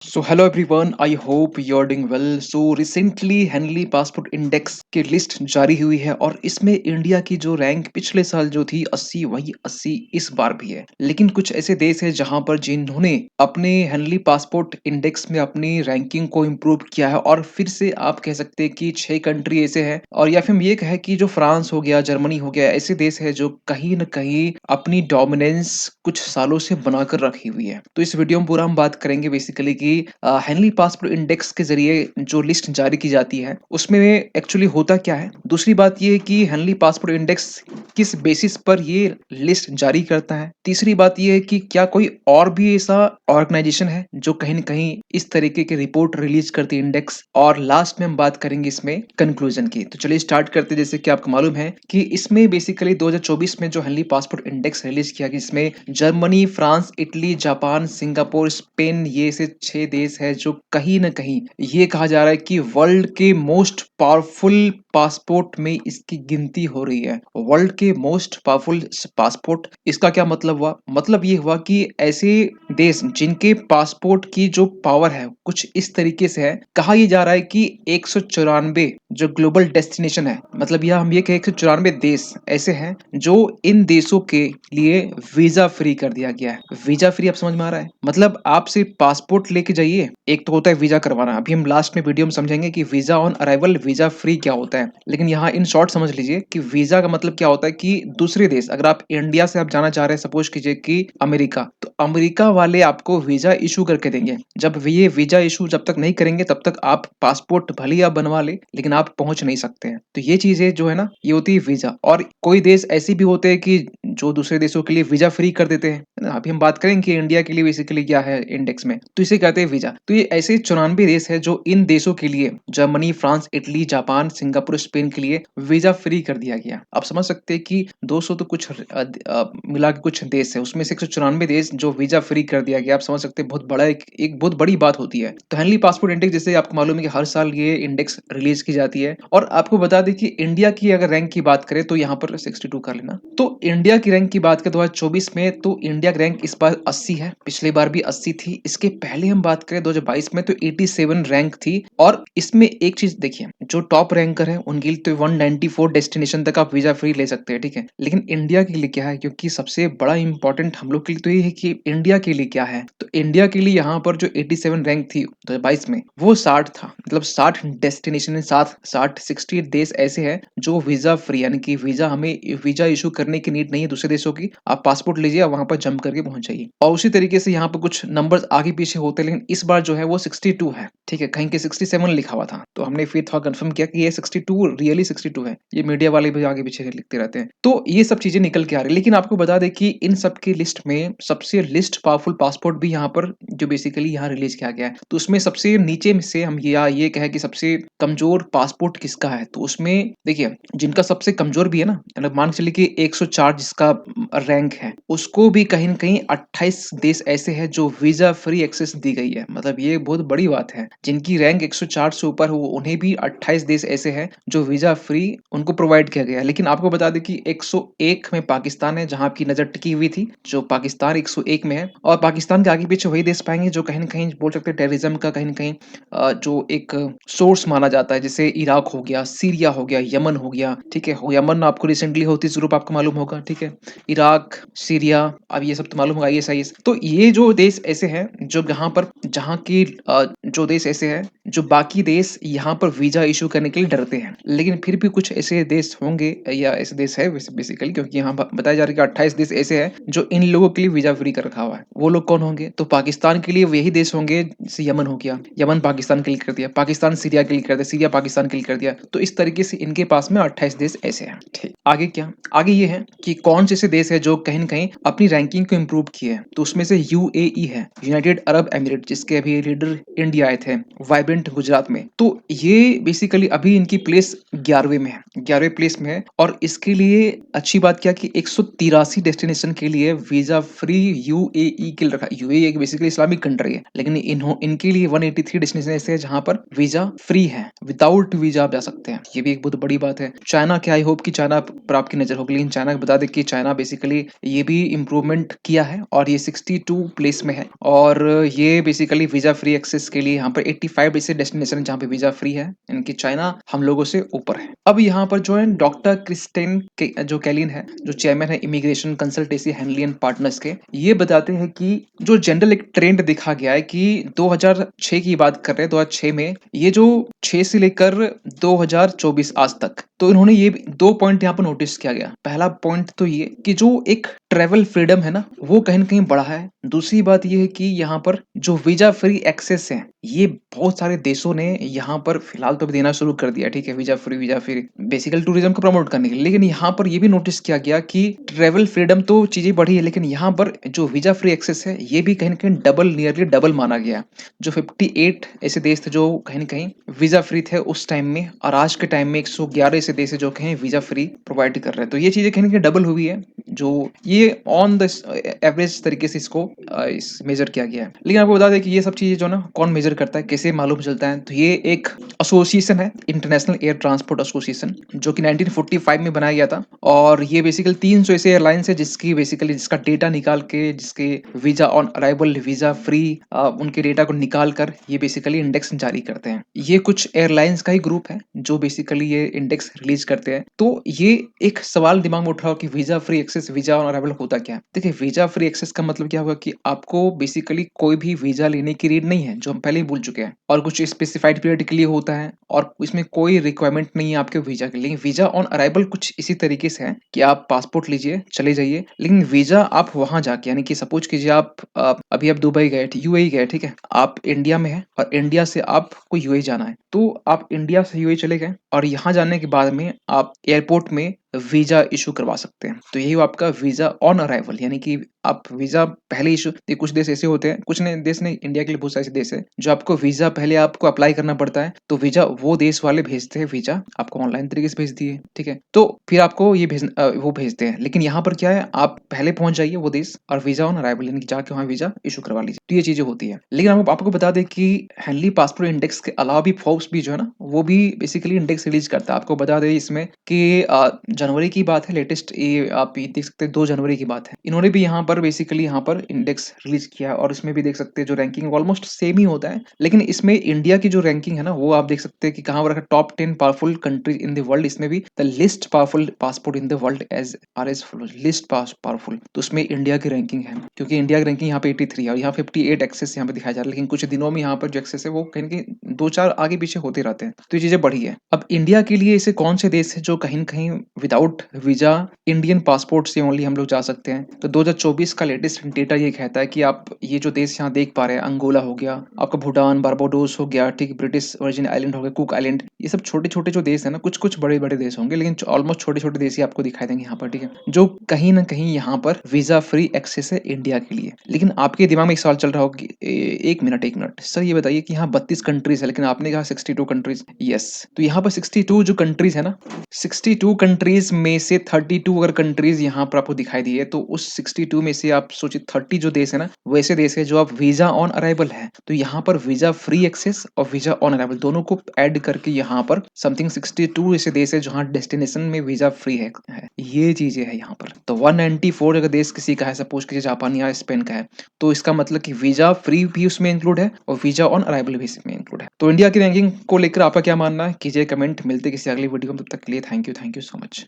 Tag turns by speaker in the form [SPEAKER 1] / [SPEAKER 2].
[SPEAKER 1] So hello everyone, I hope you're doing well. So recently Henley passport index की list जारी हुई है और इसमें इंडिया की जो रैंक पिछले साल जो थी 80 वही 80 इस बार भी है। लेकिन कुछ ऐसे देश हैं जहां पर जिन्होंने अपने हेनली पासपोर्ट इंडेक्स में अपनी रैंकिंग को इम्प्रूव किया है और फिर से आप कह सकते हैं कि 6 कंट्री ऐसे हैं और या फिर हम ये कहें कि जो फ्रांस हो गया, जर्मनी हो गया, ऐसे देश है जो कहीं न कहीं अपनी डोमिनेंस कुछ सालों से बनाकर रखी हुई है। तो इस वीडियो में पूरा हम बात करेंगे बेसिकली कि हेनली पासपोर्ट इंडेक्स के ज़रिए जो लिस्ट जारी की जाती है, उसमें एक्चुअली होता क्या है? दूसरी बात ये है कि हेनली पासपोर्ट इंडेक्स किस बेसिस पर ये लिस्ट जारी करता है? तीसरी बात ये है कि क्या कोई और भी ऐसा ऑर्गेनाइजेशन है जो कहीं न कहीं इस तरीके की रिपोर्ट रिलीज़ करती है इंडेक्स? और लास्ट में हम बात करेंगे इसमें कंक्लूजन की। तो चलिए स्टार्ट करते हैं। जैसे कि आपको मालूम है कि इसमें बेसिकली 2024 में जो हेनली पासपोर्ट इंडेक्स रिलीज़ किया गया, इसमें Germany, France, Italy, Japan, Singapore, Spain ये ऐसे 6 देश है जो कहीं न कहीं ये कहा जा रहा है कि वर्ल्ड के मोस्ट पावरफुल पासपोर्ट में इसकी गिनती हो रही है। वर्ल्ड के मोस्ट पावरफुल पासपोर्ट, इसका क्या मतलब हुआ? मतलब ये हुआ कि ऐसे देश जिनके पासपोर्ट की जो पावर है कुछ इस तरीके से है, कहा ये जा रहा है कि 194 जो ग्लोबल डेस्टिनेशन है, मतलब यह हम ये कहें 194 देश ऐसे हैं जो इन देशों के लिए वीजा फ्री कर दिया गया है। वीजा फ्री आप समझ में आ रहा है? मतलब आप सिर्फ पासपोर्ट लेके जाइए, एक तो होता है वीजा करवाना, अभी हम लास्ट में वीडियो में समझेंगे कि visa on arrival, visa free क्या होता है। लेकिन यहाँ इन शॉर्ट समझ लीजिए कि वीजा का मतलब क्या होता है कि दूसरे देश, अगर आप इंडिया से आप जाना चाह रहे हैं, सपोज कीजिए कि अमेरिका, तो अमेरिका वाले आपको वीजा इशू करके देंगे। जब ये वीजा इशू जब तक नहीं करेंगे तब तक आप पासपोर्ट भले ही आप बनवा ले, लेकिन आप पहुंच नहीं सकते हैं। तो ये चीजें जो है ना, ये होती है वीजा। और कोई देश ऐसे भी होते हैं कि जो दूसरे देशों के लिए वीजा फ्री कर देते हैं, है ना? अभी हम बात करेंगे कि इंडिया के लिए बेसिकली क्या है इंडेक्स में, तो इसे कहते हैं वीजा। तो ये ऐसे 94 देश है जो इन देशों के लिए, Germany, France, Italy, Japan, Singapore, Spain के लिए वीजा फ्री कर दिया गया। आप समझ सकते हैं कि 200 तो कुछ मिला के कुछ देश है, उसमें से 194 देश जो वीजा फ्री कर दिया गया। आप समझ सकते हैं बहुत बड़ा एक बहुत बड़ी बात होती है। तो हेनली पासपोर्ट इंडेक्स, जैसे आपको मालूम है कि हर साल ये इंडेक्स रिलीज की जाती है। और आपको बता दें कि इंडिया की अगर रैंक की बात करें तो यहाँ पर 62 कर लेना। तो इंडिया की रैंक की बात करें 2024 में, तो इंडिया की रैंक इस बार 80 है, पिछली बार भी 80 थी। इसके पहले हम बात करें 2022 में तो 87 रैंक थी। और इसमें एक चीज देखिए, जो टॉप रैंकर है उनके लिए तो 194 डेस्टिनेशन तक आप वीजा फ्री ले सकते हैं, ठीक है। लेकिन इंडिया के लिए क्या है, क्योंकि सबसे बड़ा इंपॉर्टेंट हम लोग के लिए तो ये है कि इंडिया के लिए क्या है। तो इंडिया के लिए यहाँ पर जो 87 रैंक थी 2022 में, वो 60 था। मतलब 60 डेस्टिनेशन, 60 देश ऐसे हैं जो वीजा फ्री, यानी कि वीजा, हमें वीजा इशू करने की नीड नहीं है दूसरे देशों की। आप पासपोर्ट लीजिए, वहां पर जंप करके पहुंच जाइए। और उसी तरीके से यहाँ पर कुछ नंबर्स आगे पीछे होते हैं, लेकिन इस बार जो है वो 62 है, ठीक है। कहीं के 67 लिखा हुआ था, तो हमने फिर थोड़ा कंफर्म किया कि ये 62 रियली 62 है। ये मीडिया वाले भी आगे पीछे लिखते रहते हैं। तो ये सब चीजें निकल के आ रही है। लेकिन आपको बता दें कि इन सब की लिस्ट में सबसे लिस्ट पावरफुल पासपोर्ट भी यहाँ पर जो बेसिकली यहाँ रिलीज किया गया है, तो उसमें सबसे नीचे में से हम ये कहे कि सबसे कमजोर पासपोर्ट किसका है, तो उसमें देखिए जिनका सबसे कमजोर भी है ना, मतलब मान के चलिए कि 104 जिसका रैंक है, उसको भी कहीं न कहीं 28 देश ऐसे हैं जो वीजा फ्री एक्सेस दी गई है। मतलब ये बहुत बड़ी बात है। जिनकी रैंक 104 से ऊपर हो, उन्हें भी 28 देश ऐसे हैं जो वीजा फ्री उनको प्रोवाइड किया गया है। लेकिन आपको बता दें कि 101 में पाकिस्तान है, जहां आपकी नजर टिकी हुई थी, जो पाकिस्तान 101 में है। और पाकिस्तान के आगे पीछे वही देश पाएंगे जो कहीं न कहीं बोल सकते हैं टेररिज्म का कहीं न कहीं जो एक सोर्स माना जाता है। जैसे इराक हो गया, सीरिया हो गया, यमन हो गया, ठीक है। यमन आपको रिसेंटली हouthi ग्रुप आपको मालूम होगा, ठीक है। इराक, सीरिया, अब ये सब तो मालूम होगा, आईएसआईएस। तो ये जो देश ऐसे हैं जो यहाँ पर, जहाँ की जो देश ऐसे हैं जो बाकी देश यहाँ पर वीजा इशू करने के लिए डरते हैं। लेकिन फिर भी कुछ ऐसे देश होंगे या ऐसे देश है बेसिकली, क्योंकि यहाँ बताया जा रहा है कि 28 देश ऐसे हैं जो इन लोगों के लिए वीजा फ्री कर रखा हुआ है। वो लोग कौन होंगे? तो पाकिस्तान के लिए वही देश होंगे, जैसे यमन हो गया, यमन पाकिस्तान के लिए कर दिया, पाकिस्तान सीरिया के लिए कर दिया, सीरिया पाकिस्तान के लिए कर दिया। तो इस तरीके से इनके पास में 28 देश ऐसे हैं, ठीक। आगे क्या, आगे ये है कि कौन से ऐसे देश है जो कहीं न कहीं अपनी रैंकिंग को इम्प्रूव किए हैं। तो उसमें से यूएई है, यूनाइटेड अरब एमिरेट, जिसके अभी लीडर इंडिया आए थे, वाइब्रेंट गुजरात में। तो ये बेसिकली अभी इनकी प्लेस प्लेस 11वें में है, 11वें प्लेस में है। और इसके लिए अच्छी बात क्या कि 183 डेस्टिनेशन के लिए वीजा फ्री यूएई के लिए रखा। यूएई एक बेसिकली इस्लामिक कंट्री है, लेकिन इनके लिए 183 डेस्टिनेशन ऐसे हैं जहां पर वीजा फ्री है, विदाउट वीजा आप जा सकते हैं। ये भी एक बहुत बड़ी बात है। चाइना के, आई होप कि चाइना पर आपकी नजर होगी, लेकिन चाइना को बता दें कि चाइना बेसिकली ये भी इम्प्रूवमेंट किया है और ये 62 प्लेस में है। और ये बेसिकली वीजा फ्री एक्सेस के लिए यहाँ पर 85 ऐसे डेस्टिनेशन है जहाँ पे वीजा फ्री है, इनकी चाइना हम लोगों से ऊपर है। अब यहाँ पर जो है डॉक्टर क्रिस्टेन के जो कैलिन है, जो चेयरमैन है इमिग्रेशन कंसल्टेंसी हैंडली एंड पार्टनर्स के, ये बताते हैं कि जो जनरल एक ट्रेंड देखा गया है कि 2006 की बात कर रहे हैं, 2006 में ये जो 6 से लेकर 2024 आज तक, तो इन्होंने ये 2 पॉइंट यहाँ पर नोटिस किया गया। पहला पॉइंट तो ये कि जो एक ट्रेवल फ्रीडम है ना, वो कहीं ना कहीं बढ़ा है। दूसरी बात ये है कि यहाँ पर जो वीजा फ्री एक्सेस है, ये बहुत सारे देशों ने यहाँ पर फिलहाल तो देना शुरू कर दिया, ठीक है, वीजा फ्री बेसिकल टूरिज्म को प्रमोट करने के लिए। लेकिन यहाँ पर ये भी नोटिस किया गया कि ट्रेवल फ्रीडम तो चीजें बढ़ी है, लेकिन यहाँ पर जो वीजा फ्री एक्सेस है ये भी कहीं ना कहीं नियरली डबल माना गया। जो 58 ऐसे देश थे जो कहीं ना कहीं वीजा फ्री थे उस टाइम में, और आज के टाइम में 111 ऐसे देश है जो कहीं वीजा फ्री प्रोवाइड कर रहे हैं। तो ये चीजें कहीं ना कहीं डबल हुई है, जो ये ऑन द एवरेज तरीके से इसको इस मेजर किया गया है। लेकिन आपको बता दें कि ये सब चीजें जो ना कौन मेजर करता है, कैसे मालूम चलता है, तो ये एक एसोसिएशन है, इंटरनेशनल एयर ट्रांसपोर्ट एसोसिएशन, जो कि 1945 में बनाया गया था। और ये बेसिकली 300 ऐसे एयरलाइंस है जिसकी बेसिकली जिसका डेटा निकाल के, जिसके visa on arrival, visa free, उनके डेटा को निकाल कर ये बेसिकली इंडेक्स जारी करते हैं। ये कुछ एयरलाइंस का ही ग्रुप है जो बेसिकली ये इंडेक्स रिलीज करते हैं। तो ये एक सवाल दिमाग में उठ रहा हो कि visa free access, visa on arrival होता क्या है। देखिए, वीजा फ्री एक्सेस का मतलब क्या होगा कि आपको बेसिकली कोई भी वीजा लेने की नीड नहीं है, जो हम पहले ही बोल चुके हैं, और कुछ स्पेसिफाइड पीरियड के लिए होता है और इसमें कोई रिक्वायरमेंट नहीं है आपके वीजा के लिए। लेकिन वीजा ऑन अराइवल कुछ इसी तरीके से है कि आप पासपोर्ट लीजिए, चले जाइए, लेकिन वीजा आप वहां जाके, यानी कि सपोज कीजिए आप अभी आप दुबई गए, यूएई गए, ठीक है, आप इंडिया में है और इंडिया से आपको यूएई जाना है, तो आप इंडिया से यूएई चले गए और यहाँ जाने के बाद में आप एयरपोर्ट में वीजा इशू करवा सकते हैं। तो यही आपका वीजा ऑन अराइवल, यानी कि आप वीजा पहले इशू, कुछ देश ऐसे होते हैं, कुछ ने देश नहीं, इंडिया के लिए बहुत सारे ऐसे देश है जो आपको वीजा पहले आपको अप्लाई करना पड़ता है, तो वीजा वो देश वाले भेजते हैं, वीजा आपको ऑनलाइन तरीके से भेज दिए, ठीक है, तो फिर आपको ये वो भेजते हैं। लेकिन यहाँ पर क्या है, आप पहले पहुंच जाइए वो देश और वीजा ऑन अराइवल, यानी कि जाके वहाँ वीजा इशू करवा लीजिए। तो ये चीजें होती है। लेकिन आपको बता दें कि हैंडली पासपोर्ट इंडेक्स के अलावा भी फोर्ब्स भी जो है ना, वो भी बेसिकली इंडेक्स रिलीज करता है। आपको बता दें इसमें कि जनवरी की बात है, लेटेस्ट, ये आप ये देख सकते हैं 2 जनवरी की बात है, इन्होंने भी यहाँ पर बेसिकली यहाँ पर इंडेक्स रिलीज किया और इसमें भी देख सकते हैं जो रैंकिंग ऑलमोस्ट सेम ही होता है। लेकिन इसमें इंडिया की जो रैंकिंग है ना, वो आप देख सकते हैं कि कहाँ पर रखा, top 10 powerful countries in the world. इसमें भी the list powerful passport in the world as follows, list powerful, तो उसमें इंडिया की रैंकिंग है, क्योंकि इंडिया की रैंकिंग यहाँ पे 83 है और यहाँ 58 एक्सेस यहाँ पे दिखाया जा रहा है। लेकिन कुछ दिनों में यहाँ पर जो एक्सेस है वो कहीं कहीं 2-4 आगे पीछे होते रहते हैं, तो ये चीजें बढ़ी है। अब इंडिया के लिए ऐसे कौन से देश है जो कहीं कहीं विदाउट वीजा इंडियन पासपोर्ट से ओनली हम लोग जा सकते हैं, तो 2024 का लेटेस्ट डेटा ये कहता है कि आप ये जो देश यहाँ देख पा रहे हैं, अंगोला हो गया आपका, भूटान, बारबाडोस हो गया, ठीक, ब्रिटिश वर्जिन आइलैंड हो गया, कुक आइलैंड, ये सब छोटे छोटे जो देश है ना, कुछ कुछ बड़े बड़े देश होंगे, लेकिन ऑलमोस्ट छोटे छोटे देश ही आपको दिखाई देंगे यहाँ पर, ठीक है, जो कहीं ना कहीं यहाँ पर वीजा फ्री एक्सेस है इंडिया के लिए। लेकिन आपके दिमाग में एक सवाल चल रहा होगा कि एक मिनट सर, ये बताइए कि यहाँ 32 कंट्रीज है, लेकिन आपने कहा 62 कंट्रीज। यस, तो यहाँ पर 62 जो कंट्रीज है ना, 62 कंट्रीज में से 32 अगर कंट्रीज यहाँ पर आपको दिखाई दी है, तो उस 62 में से आप सोचिए 30 जो देश है ना, वैसे देश है जो आप वीजा ऑन अराइवल है, तो यहाँ पर वीजा फ्री एक्सेस और वीजा ऑन अराइवल दोनों को ऐड करके यहाँ पर समथिंग 62 ऐसे देश है जहाँ डेस्टिनेशन में वीजा फ्री है। ये चीजें है यहाँ पर। तो 194 अगर देश किसी का है, सपोज कि जापान या स्पेन का है, तो इसका मतलब कि वीजा फ्री भी उसमें इंक्लूड है और वीजा ऑन अराइवल भी इसमें इंक्लूड है। तो इंडिया की रैंकिंग को लेकर आपका क्या मानना है, कीजिए कमेंट। मिलते किसी अगली वीडियो में, तब तक के लिए थैंक यू सो मच।